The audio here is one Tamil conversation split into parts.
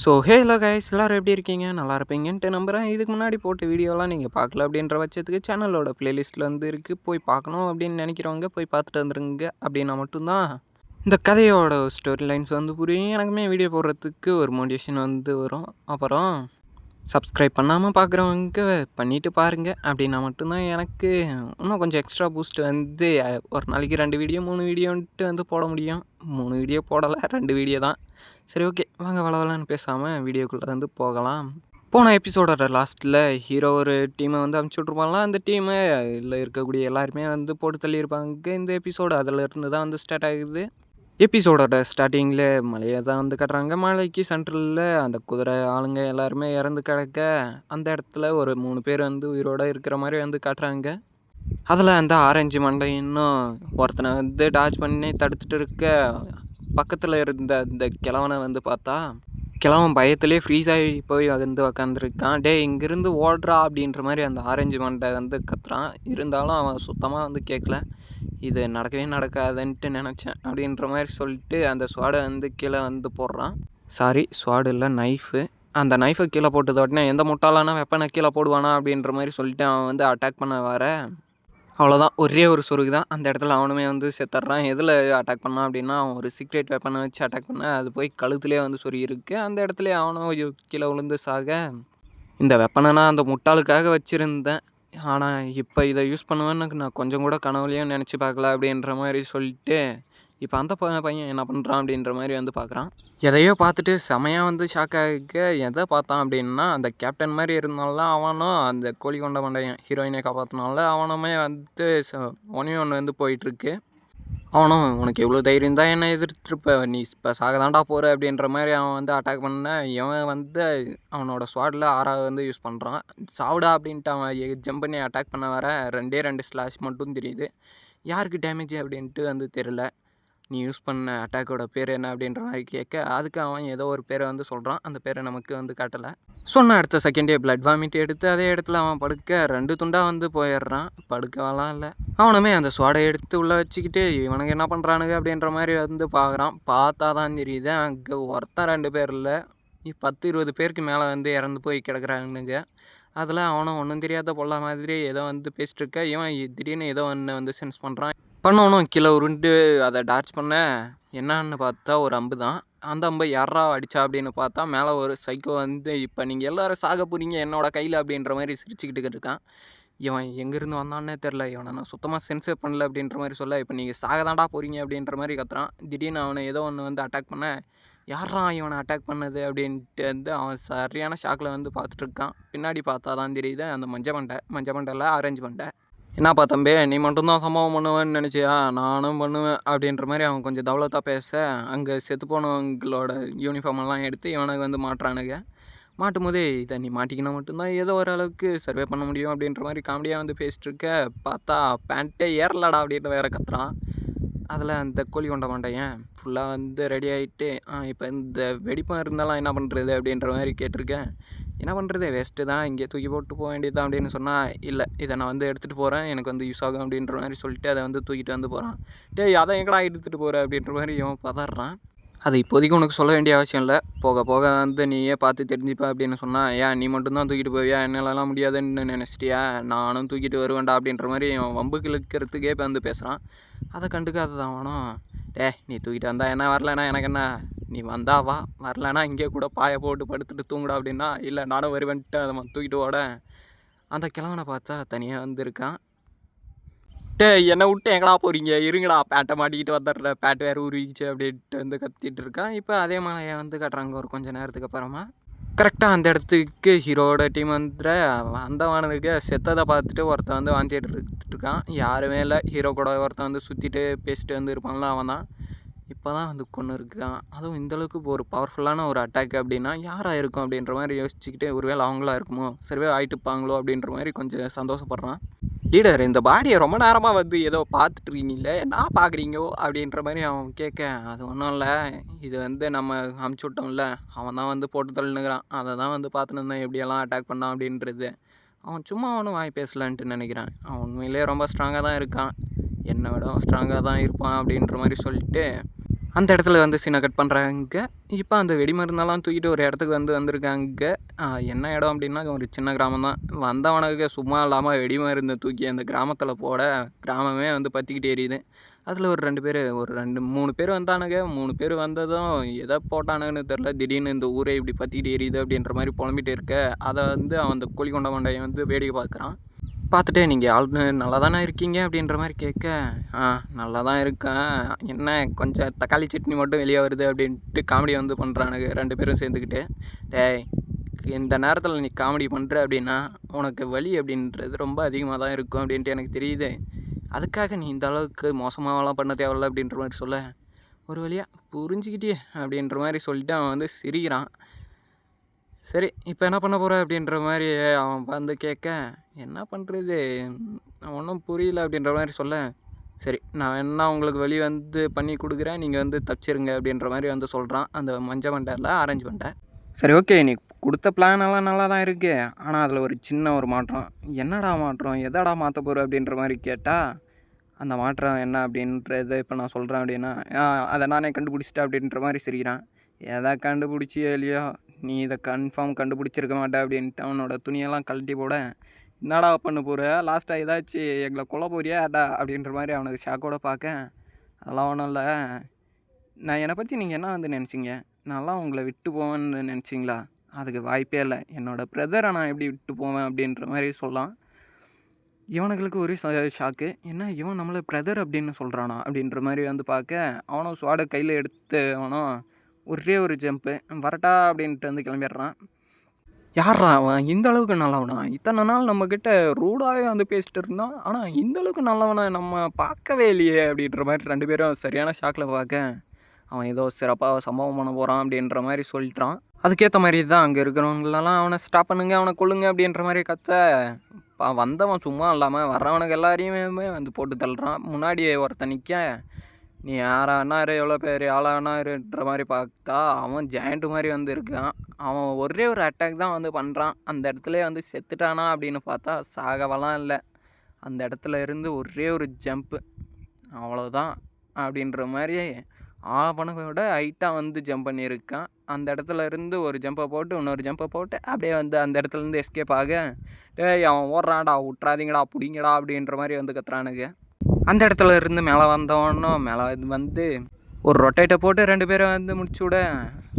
ஹலோ கைஸ் எல்லாரும் எப்படி இருக்கீங்க? நல்லா இருப்பீங்கன்ட்டு நம்புறேன். இதுக்கு முன்னாடி போட்ட வீடியோலாம் நீங்க பார்க்கல அப்படின்ற பட்சத்துக்கு சேனலோட பிளேலிஸ்ட்ல வந்து இருக்கு. போய் பார்க்கணும் அப்படின்னு நினைக்கிறவங்க போய் பார்த்துட்டு வந்துருங்க. அப்படின்னா மட்டும்தான் இந்த கதையோட ஸ்டோரி லைன்ஸ் வந்து புரியும். எனக்குமே வீடியோ போடுறதுக்கு ஒரு மோட்டிவேஷன் வந்து வரும். அப்புறம் சப்ஸ்கிரைப் பண்ணாமல் பார்க்குறவங்க பண்ணிவிட்டு பாருங்க. அப்படின்னா மட்டும்தான் எனக்கு இன்னும் கொஞ்சம் எக்ஸ்ட்ரா பூஸ்ட் வந்து ஒரு நாளைக்கு 2 வீடியோ 3 வீடியோன்ட்டு வந்து போட முடியும். 3 வீடியோ போடலை, 2 வீடியோ தான். சரி, ஓகே, வாங்க வளவலன்னு பேசாமல் வீடியோக்குள்ளே வந்து போகலாம். போன எபிசோடோட லாஸ்ட்டில் ஹீரோ ஒரு டீமை வந்து அனுப்பிச்சி விட்ருப்பாங்களா. அந்த டீமை இல்லை இருக்கக்கூடிய எல்லாருமே வந்து போட்டு தள்ளியிருப்பாங்க. இந்த எபிசோடு அதிலிருந்து தான் வந்து ஸ்டார்ட் ஆகுது. எபிசோடோட ஸ்டார்டிங்கில் மலையை தான் வந்து கட்டுறாங்க. மலைக்கு சென்ட்ரலில் அந்த குதிரை ஆளுங்க எல்லாருமே இறந்து கிடக்க அந்த இடத்துல ஒரு 3 பேர் வந்து உயிரோடு இருக்கிற மாதிரி வந்து காட்டுறாங்க. அதில் அந்த ஆரஞ்சு மண்டை இன்னும் ஒருத்தனை வந்து டாச் பண்ணி தடுத்துட்டு இருக்க பக்கத்தில் இருந்த அந்த கிழவனை வந்து பார்த்தா கிழவன் பயத்திலே ஃப்ரீஸ் ஆகி போய் வந்து உக்காந்துருக்கான். டே இங்கேருந்து ஓடுறா அப்படின்ற மாதிரி அந்த ஆரஞ்சு மண்டை வந்து கத்துறான். இருந்தாலும் அவன் சுத்தமாக வந்து கேட்கல. இது நடக்கவே நடக்காதுன்ட்டு நினச்சேன் அப்படின்ற மாதிரி சொல்லிட்டு அந்த ஸ்வாடை வந்து கீழே வந்து போடுறான். சாரி, ஸ்வாடு இல்லை, நைஃபு. அந்த நைஃபை கீழே போட்டது உடனே எந்த முட்டாளான வெப்பனை கீழே போடுவானா அப்படின்ற மாதிரி சொல்லிட்டு அவன் வந்து அட்டாக் பண்ண வர அவ்வளோதான், ஒரே ஒரு சொருகு தான். அந்த இடத்துல அவனுமே வந்து செத்துட்றான். எதில் அட்டாக் பண்ணான் அப்படின்னா அவன் ஒரு சீக்ரெட் வெப்பனை வச்சு அட்டாக் பண்ண அது போய் கழுத்துலேயே வந்து சொருகி இருக்குது. அந்த இடத்துல அவனும் கீழே விழுந்து சாக இந்த வெப்பனை நான் அந்த முட்டாளுக்காக வச்சுருந்தேன். ஆனால் இப்போ இதை யூஸ் பண்ணுவேன்னு நான் கொஞ்சம் கூட கனவுலையும் நினச்சி பார்க்கல அப்படின்ற மாதிரி சொல்லிட்டு இப்போ அந்த பையன் என்ன பண்ணுறான் அப்படின்ற மாதிரி வந்து பார்க்குறான். எதையோ பார்த்துட்டு செமையாக வந்து ஷாக் ஆகிக்க எதை பார்த்தான் அப்படின்னா அந்த கேப்டன் மாதிரி இருந்தால அவனும் அந்த கோழி கொண்ட மண்டையன் ஹீரோயினை காப்பாற்றினால அவனுமே வந்து ஒன்று வந்து போயிட்டுருக்கு. அவனும் உனக்கு எவ்வளோ தைரியம் தான் என்ன எதிர்த்துருப்ப, நீ இப்போ சாக தாண்டா போகிற அப்படின்ற மாதிரி அவன் வந்து அட்டாக் பண்ண இவன் வந்து அவனோட ஸ்வாடில் 6 வந்து யூஸ் பண்ணுறான். சாவுடா அப்படின்ட்டு அவன் ஜம்ப் பண்ணி அட்டாக் பண்ண வர 2 ஸ்லாஷ் மட்டும் தெரியுது. யாருக்கு டேமேஜ் அப்படின்ட்டு வந்து தெரியல. நீ யூஸ் பண்ண அட்டாக்கோட பேர் என்ன அப்படின்ற மாதிரி கேட்க அதுக்கு அவன் ஏதோ ஒரு பேரை வந்து சொல்கிறான். அந்த பேரை நமக்கு வந்து காட்டலை. சொன்ன அடுத்த செகண்டே பிளட் வாமிட் எடுத்து அதே இடத்துல அவன் படுக்க 2 துண்டாக வந்து போயிடுறான். படுக்கவெல்லாம் இல்லை. அவனுமே அந்த சோடை எடுத்து உள்ளே வச்சுக்கிட்டு இவனுக்கு என்ன பண்ணுறானுங்க அப்படின்ற மாதிரி வந்து பார்க்குறான். பார்த்தா தான் தெரியுது அங்கே ஒருத்தன் 2 பேர் இல்லை, 10-20 பேருக்கு மேலே வந்து இறந்து போய் கிடக்குறானுங்க. அதில் அவனும் ஒன்றும் தெரியாத பொல்ல மாதிரி ஏதோ வந்து பேசிட்டு இருக்க இவன் திடீர்னு ஏதோ ஒன்று வந்து சென்ஸ் பண்ணுறான். பண்ணவனும் கீழே உருண்டு அதை டார்ச் பண்ண என்னான்னு பார்த்தா ஒரு அம்பு தான். அந்த அம்பை யாரா அடித்தா அப்படின்னு பார்த்தா மேலே ஒரு சைக்கோ வந்து இப்போ நீங்கள் எல்லோரும் சாக போகிறீங்க என்னோட கையில் அப்படின்ற மாதிரி சிரிச்சுக்கிட்டு இருக்கான். இவன் எங்கேருந்து வந்தான்னே தெரில. இவனை நான் சுத்தமாக சென்சே பண்ணல அப்படின்ற மாதிரி சொல்ல இப்போ நீங்கள் சாக தாண்டா போகிறீங்க அப்படின்ற மாதிரி கத்துறான். திடீர்னு அவனை ஏதோ ஒன்று வந்து அட்டாக் பண்ண யாரா இவனை அட்டாக் பண்ணது அப்படின்ட்டு வந்து அவன் சரியான ஷாக்கில் வந்து பார்த்துட்ருக்கான். பின்னாடி பார்த்தா தான் தெரியுது அந்த மஞ்சள் மண்டையில் ஆரஞ்சு மண்டை. என்னப்பா தம்பி, நீ மட்டும்தான் சம்பவம் பண்ணுவேன்னு நினச்சியா? நானும் பண்ணுவேன் அப்படின்ற மாதிரி அவன் கொஞ்சம் தவளத்தாக பேச அங்கே செத்து போனவங்களோட யூனிஃபார்மெல்லாம் எடுத்து இவனுக்கு வந்து மாட்டுறானுங்க. மாட்டும் போதே இதை நீ மாட்டிக்கினா மட்டும்தான் ஏதோ ஓரளவுக்கு சர்வே பண்ண முடியும் அப்படின்ற மாதிரி காமெடியாக வந்து பேசிட்டு இருக்க பார்த்தா பேண்ட்டே ஏறலடா அப்படின்னு வேற கத்துறான். அதில் அந்த கோழி கொண்ட மாட்டேன் ஃபுல்லாக வந்து ரெடி ஆகிட்டு இப்போ இந்த வெடிப்பம் இருந்தாலும் என்ன பண்ணுறது அப்படின்ற மாதிரி கேட்டிருக்கேன். என்ன பண்ணுறது, வேஸ்ட்டு தான், இங்கே தூக்கி போட்டு போக வேண்டியது தான் அப்படின்னு சொன்னால் இல்லை இதை நான் வந்து எடுத்துகிட்டு போகிறேன், எனக்கு வந்து யூஸ் ஆகும் அப்படின்ற மாதிரி சொல்லிட்டு அதை வந்து தூக்கிட்டு வந்து போகிறான். டேய் அதை எங்கடா எடுத்துகிட்டு போகிற அப்படின்ற மாதிரி இவன் பதறான். அது இப்போதைக்கு உனக்கு சொல்ல வேண்டிய அவசியம் இல்லை, போக போக வந்து நீயே பார்த்து தெரிஞ்சுப்பா அப்படின்னு சொன்னால் ஏன் நீ மட்டும்தான் தூக்கிட்டு போவியா, என்னாலலாம் முடியாதுன்னு நினச்சிட்டியா, நானும் தூக்கிட்டு வருவேன்டா அப்படின்ற மாதிரி அவன் வம்புக்கு இழுக்கிறதுக்கே இப்போ வந்து பேசுகிறான். அதை கண்டுக்காததான் வேணும். நீ தூக்கிட்டு வந்தா என்ன, வரலன்னா எனக்கு என்ன, நீ வந்தா வா, வரலன்னா இங்கே கூட பாயை போட்டு படுத்துட்டு தூங்குடா அப்படின்னா இல்லை நானும் வருவேன்ட்டு அதை தூக்கிட்டு ஓட அந்த கிழவனை பார்த்தா தனியாக வந்துருக்கான். என்னை விட்டு எங்கடா போகிறீங்க, இருங்கடா பேட்டை மாட்டிக்கிட்டு வந்துடுற, பேட் வேறு உருவிச்சு அப்படின்ட்டு வந்து கத்திட்டு இருக்கான். இப்போ அதே மலையை வந்து கட்டுறாங்க ஒரு கொஞ்சம் நேரத்துக்கு அப்புறமா. கரெக்டாக அந்த இடத்துக்கு ஹீரோட டீம் வந்து அந்தவானுக்கு செத்ததை பார்த்துட்டு ஒருத்தன் வந்து வாந்தி எடுத்துட்ருக்கான். யாருமே இல்லை, ஹீரோ கூட ஒருத்தன் வந்து சுற்றிட்டு பேசிட்டு வந்து இருப்பான்ல அவன் தான் இப்போ தான் வந்து கொண்டு இருக்கான். அதுவும் இந்தளவுக்கு ஒரு பவர்ஃபுல்லான ஒரு அட்டாக் அப்படின்னா யாராக இருக்கும் அப்படின்ற மாதிரி யோசிச்சுக்கிட்டு ஒருவேளை அவங்களா இருக்குமோ சர்வே ஆகிட்டுப்பாங்களோ அப்படின்ற மாதிரி கொஞ்சம் சந்தோஷப்படுறான். லீடர், இந்த பாடியை ரொம்ப நேரமாக வந்து ஏதோ பார்த்துட்ருக்கீங்களே, என்ன பார்க்குறீங்கோ அப்படின்ற மாதிரி அவன் கேட்க அது ஒன்றும் இல்லை, இது வந்து நம்ம அமுச்சு விட்டோம்ல அவன் தான் வந்து போட்டு தள்ளுனுக்கிறான், அதை தான் வந்து பார்த்துன்னு இருந்தேன் எப்படியெல்லாம் அட்டாக் பண்ணான் அப்படின்றது. அவன் சும்மா அவனும் வாய் பேசலான்ட்டு நினைக்கிறேன். அவன் உண்மையிலே ரொம்ப ஸ்ட்ராங்காக தான் இருக்கான், என்னை விட ஸ்ட்ராங்காக தான் இருப்பான் அப்படின்ற மாதிரி சொல்லிட்டு அந்த இடத்துல வந்து சீனை கட் பண்ணுறாங்க. இப்போ அந்த வெடி மருந்தெல்லாம் தூக்கிட்டு ஒரு இடத்துக்கு வந்திருக்காங்க. என்ன இடம் அப்படின்னா ஒரு சின்ன கிராமம் தான். வந்தவனுக்கு சும்மா இல்லாமல் வெடி மருந்தை தூக்கி அந்த கிராமத்தில் போட கிராமமே வந்து பற்றிக்கிட்டு எரியுது. அதில் ஒரு 2 பேர் 3 பேர் வந்தானுங்க. 3 பேர் வந்ததும் எதை போட்டானுங்கன்னு தெரில. திடீர்னு இந்த ஊரே இப்படி பற்றிக்கிட்டு எரியுது அப்படின்ற மாதிரி புலம்பிட்டு இருக்க, அதை வந்து அவன் அந்த கோழிக்கொண்ட மண்டையை வந்து வேடிக்கை பார்க்குறான். பார்த்துட்டு நீங்கள் ஆள் நல்லா தானே இருக்கீங்க அப்படின்ற மாதிரி கேட்க, நல்லா தான் இருக்கேன், என்ன கொஞ்சம் தக்காளி சட்னி மட்டும் வெளியே வருது அப்படின்ட்டு காமெடி வந்து பண்ணுறானுங்க 2 பேரும் சேர்ந்துக்கிட்டு. டேய், இந்த நேரத்தில் நீ காமெடி பண்ணுற அப்படின்னா உனக்கு வலி அப்படின்றது ரொம்ப அதிகமாக தான் இருக்கும் அப்படின்ட்டு எனக்கு தெரியுது. அதுக்காக நீ இந்த அளவுக்கு மோசமாகலாம் பண்ண தேவையில்ல அப்படின்ற மாதிரி சொல்ல, ஒரு வழியாக புரிஞ்சுக்கிட்டே அப்படின்ற மாதிரி சொல்லிட்டு அவன் வந்து சிரிக்கிறான். சரி, இப்போ என்ன பண்ண போகிற அப்படின்ற மாதிரி அவன் வந்து கேட்க, என்ன பண்ணுறது ஒன்றும் புரியல அப்படின்ற மாதிரி சொல்ல, சரி நான் என்ன உங்களுக்கு வழி வந்து பண்ணி கொடுக்குறேன், நீங்கள் வந்து தப்பிச்சிருங்க அப்படின்ற மாதிரி வந்து சொல்கிறான் அந்த மஞ்சள் மண்டையில் ஆரஞ்சு மண்டை. சரி, ஓகே, நீ கொடுத்த பிளானெல்லாம் நல்லா தான் இருக்குது, ஆனால் அதில் ஒரு சின்ன ஒரு மாற்றம். என்னடா மாற்றம், எதாடா மாற்ற போகிற அப்படின்ற மாதிரி கேட்டால், அந்த மாற்றம் என்ன அப்படின்றது இப்போ நான் சொல்கிறேன் அப்படின்னா, அதை நானே கண்டுபிடிச்சிட்டேன் அப்படின்ற மாதிரி சிரிக்கிறான். எதை கண்டுபிடிச்சியோ இல்லையோ, நீ இதை கன்ஃபார்ம் கண்டுபிடிச்சிருக்க மாட்டே அப்படின்ட்டு அவனோட துணியெல்லாம் கழட்டி போட, என்னடா பண்ண போகிற, லாஸ்ட்டாக ஏதாச்சும் எங்களை கொல்ல போறியா ஏடா அப்படின்ற மாதிரி அவனுக்கு ஷாக்கோட பார்க்க, அதெல்லாம் ஒன்றும் இல்லை, நான் என்னை பற்றி நீங்கள் என்ன வந்து நினச்சிங்க, நான்லாம் உங்களை விட்டு போவேன்னு நினச்சிங்களா? அதுக்கு வாய்ப்பே இல்லை. என்னோடய பிரதரை நான் எப்படி விட்டு போவேன் அப்படின்ற மாதிரி சொல்லலாம். இவனுங்களுக்கு ஒரே ஷாக்கு. என்ன இவன் நம்மளை பிரதர் அப்படின்னு சொல்கிறானா அப்படின்ற மாதிரி வந்து பார்க்க, அவனும் ஸ்வாடை கையில் எடுத்து அவனும் ஒரே ஒரு ஜம்ப்பு வரட்டா அப்படின்ட்டு வந்து கிளம்பிடுறான். யாரா அவன் இந்த அளவுக்கு நல்லவனா? இத்தனை நாள் நம்மக்கிட்ட ரூடாகவே வந்து பேசிட்டு இருந்தான், ஆனால் இந்த அளவுக்கு நல்லவனை நம்ம பார்க்கவே இல்லையே அப்படின்ற மாதிரி 2 பேரும் சரியான ஷாக்கில் பார்க்க, அவன் ஏதோ சிறப்பாக சம்பவம் பண்ண போகிறான் அப்படின்ற மாதிரி சொல்லிட்டான். அதுக்கேற்ற மாதிரி தான் அங்கே இருக்கிறவங்களெல்லாம் அவனை ஸ்டாப் பண்ணுங்க, அவனை கொல்லுங்க அப்படின்ற மாதிரி கத்த, வந்தவன் சும்மா இல்லாமல் வர்றவனுக்கு எல்லாரையுமே வந்து போட்டு தள்ளுறான். முன்னாடியே ஒருத்தன் நிற்க, நீ யாரானாரு எவ்வளோ பேர் ஆளானாருன்ற மாதிரி பார்த்தா அவன் ஜாயிண்ட்டு மாதிரி வந்து இருக்கான். அவன் ஒரே ஒரு அட்டாக் தான் வந்து பண்ணுறான். அந்த இடத்துல வந்து செத்துட்டானா அப்படின்னு பார்த்தா சாகவெல்லாம் இல்லை. அந்த இடத்துல இருந்து ஒரே ஒரு ஜம்ப்பு, அவ்வளோதான் அப்படின்ற மாதிரி அவனை விட ஹைட்டாக வந்து ஜம்ப் பண்ணியிருக்கான். அந்த இடத்துல இருந்து ஒரு ஜம்பை போட்டு இன்னொரு ஜம்பை போட்டு அப்படியே வந்து அந்த இடத்துலேருந்து எஸ்கேப் ஆக, டேய் அவன் ஓடுறான்டா விட்றாதீங்கடா பிடிங்கடா அப்படின்ற மாதிரி வந்து கத்துறானுங்க. அந்த இடத்துல இருந்து மேலே வந்தவனும் மேலே வந்து ஒரு ரொட்டேட்டை போட்டு 2 பேரை வந்து முடிச்சு விட,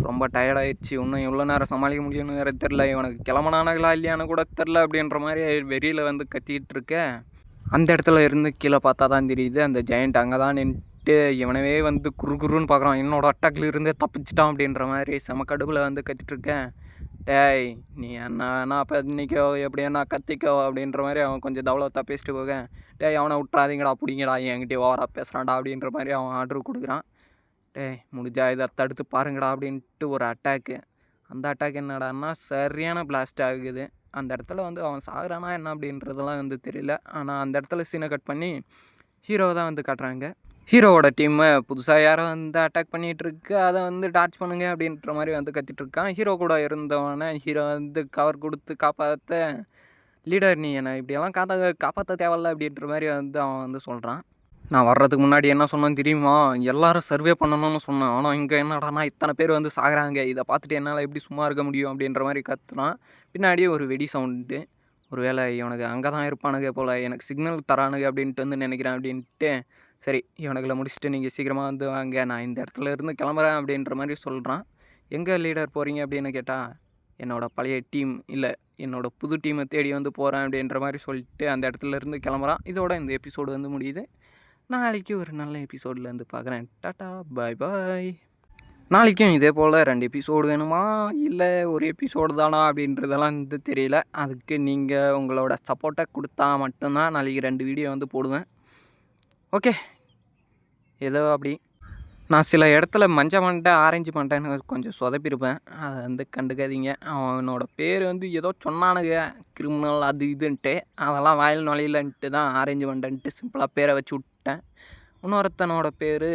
ரொம்ப டயர்டாயிடுச்சு, இன்னும் எவ்வளோ நேரம் சமாளிக்க முடியும்னு வேறு தெரில, இவனுக்கு கிளம்புனானுங்களா இல்லையான்னு கூட தெரில அப்படின்ற மாதிரி வெறியில் வந்து கத்திக்கிட்டு இருக்க, அந்த இடத்துல இருந்து கீழே பார்த்தா தான் தெரியுது அந்த ஜெயண்ட் அங்கே தான் நின்றுட்டு இவனவே வந்து குறுன்னு பார்க்குறான். என்னோட அட்டாக்கில் இருந்தே தப்பிச்சிட்டான் அப்படின்ற மாதிரி செமக்கடுப்பில் வந்து கத்திட்டுருக்கேன். டேய், நீ என்ன வேணா பண்ணிக்கோ, எப்படி என்ன கத்திக்கோ அப்படின்ற மாதிரி அவன் கொஞ்சம் தவளத்தாக பேசிட்டு போக, டேய் அவனை விட்றாதீங்கடா பிடிங்கடா, என்கிட்ட ஓவராக பேசுகிறான்டா அப்படின்ற மாதிரி அவன் ஆர்டர் கொடுக்குறான். டேய் முடிஞ்சா இதை தடுத்து பாருங்கடா அப்படின்ட்டு ஒரு அட்டாக்கு. அந்த அட்டாக் என்னடான்னா சரியான பிளாஸ்ட் ஆகுது. அந்த இடத்துல வந்து அவன் சாகுறானா என்ன அப்படின்றதெல்லாம் வந்து தெரியல. ஆனால் அந்த இடத்துல சீனை கட் பண்ணி ஹீரோவை தான் வந்து காட்டுறாங்க. ஹீரோவோட டீமை புதுசாக யாரோ வந்து அட்டாக் பண்ணிகிட்ருக்கு, அதை வந்து டார்ச் பண்ணுங்க அப்படின்ற மாதிரி வந்து கத்திட்டுருக்கான். ஹீரோ கூட இருந்தவனை ஹீரோ வந்து கவர் கொடுத்து காப்பாற்ற, லீடர் நீ என்னை இப்படியெல்லாம் காப்பாற்ற தேவையில்ல அப்படின்ற மாதிரி வந்து அவன் வந்து சொல்கிறான். நான் வர்றதுக்கு முன்னாடி என்ன சொன்னேன்னு தெரியுமா, எல்லோரும் சர்வே பண்ணணும்னு சொன்னேன், ஆனால் இங்கே என்னடானா இத்தனை பேர் வந்து சாகுறாங்க, இதை பார்த்துட்டு என்னால் எப்படி சும்மா இருக்க முடியும் அப்படின்ற மாதிரி கத்துனான். பின்னாடியே ஒரு வெடி சவுண்டு, ஒரு வேளை இவனுக்கு அங்கே தான் இருப்பானுங்க போல், எனக்கு சிக்னல் தரானுங்க அப்படின்ட்டு வந்து நினைக்கிறேன் அப்படின்ட்டு, சரி இவனுங்களை முடிச்சுட்டு நீங்கள் சீக்கிரமாக வந்து வாங்க, நான் இந்த இடத்துல இருந்து கிளம்புறேன் அப்படின்ற மாதிரி சொல்கிறான். எங்கே லீடர் போகிறீங்க அப்படின்னு கேட்டால், என்னோடய பழைய டீம் இல்லை என்னோடய புது டீமை தேடி வந்து போகிறேன் அப்படின்ற மாதிரி சொல்லிட்டு அந்த இடத்துல இருந்து கிளம்புறான். இதோட இந்த எபிசோடு வந்து முடியுது. நாளைக்கு ஒரு நல்ல எபிசோடில் வந்து பார்க்குறேன். டாட்டா, பாய் பாய். நாளைக்கும் இதே போல் 2 எபிசோடு வேணுமா இல்லை ஒரு எபிசோடு தானா அப்படின்றதெல்லாம் வந்து தெரியல. அதுக்கு நீங்கள் உங்களோட சப்போர்ட்டை கொடுத்தா மட்டும்தான் நாளைக்கு 2 வீடியோ வந்து போடுவேன். ஓகே, ஏதோ அப்படி நான் சில இடத்துல மஞ்சள் மண்டை ஆரஞ்சு மண்டைன்னு கொஞ்சம் சொதப்பிருப்பேன், அதை வந்து கண்டுக்காதீங்க. அவனோட பேர் வந்து ஏதோ சொன்னானுங்க கிரிமினல் அது இதுன்ட்டு, அதெல்லாம் வாயில் நுழையிலன்ட்டு தான் ஆரஞ்சு மண்டைன்ட்டு சிம்பிளாக பேரை வச்சு விட்டேன். இன்னொருத்தனோட பேர்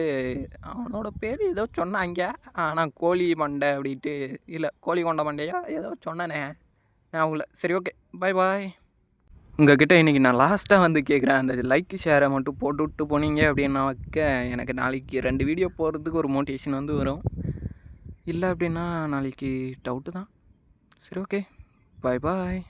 அவனோட பேர் ஏதோ சொன்னாங்க, ஆனால் கோழி மண்டை அப்படின்ட்டு இல்லை கோழி கொண்ட மண்டையா ஏதோ சொன்னானே ஞாபகம் இல்லை. சரி, ஓகே, பாய் பாய். உங்ககிட்ட இன்றைக்கி நான் லாஸ்ட்டாக வந்து கேட்குறேன். அந்த லைக் ஷேரை மட்டும் போட்டு விட்டு போனீங்க அப்படின்னாக்க எனக்கு நாளைக்கு 2 வீடியோ போடுறதுக்கு ஒரு மோட்டிவேஷன் வந்து வரும். இல்லை அப்படின்னா நாளைக்கு டவுட்டு தான். சரி, ஓகே. பாய் பாய்.